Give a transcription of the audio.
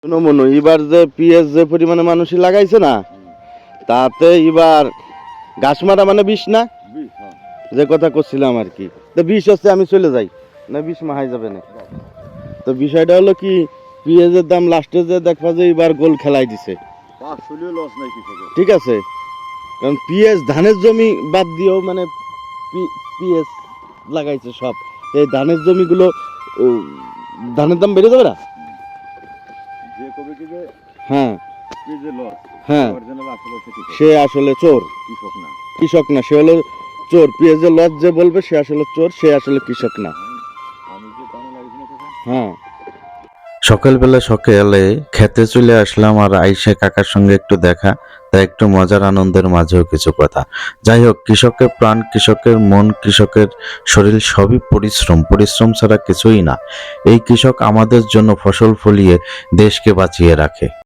শুনো মনু, এবার যে পিএস যে পরিমাণে মানুষই লাগাইছে না, তাতে এবার ঘাস মারা মানে বিষ না, যে কথা করছিলাম আর কি। তো বিষ হচ্ছে আমি চলে যাই না, বিষ মাহাই যাবে না। তো বিষয়টা হলো কি, পিএসের দাম লাস্টে যে দেখবা যে এবার গোল খেলাই দিছে। ঠিক আছে, কারণ পিএস ধানের জমি বাদ দিয়েও মানে পিএস লাগাইছে সব। এই ধানের জমিগুলো ধানের দাম বেড়ে যাবে না। হ্যাঁ হ্যাঁ, সে আসলে চোর, কৃষক না, সে হলো চোর। পেঁয়াজের লস যে বলবে সে আসলে চোর, সে আসলে কৃষক না। হ্যাঁ, সকালে খেতে চলে আসলাম, আর আইসা কাকার সঙ্গে একটু দেখা, তাই একটু মজার আনন্দের মাঝেও কিছু কথা। যাই হোক, কৃষকের প্রাণ, কৃষকের মন, কৃষকের শরীর সবই পরিশ্রম। পরিশ্রম ছাড়া কিছুই না। এই কৃষক আমাদের জন্য ফসল ফলিয়ে দেশকে বাঁচিয়ে রাখে।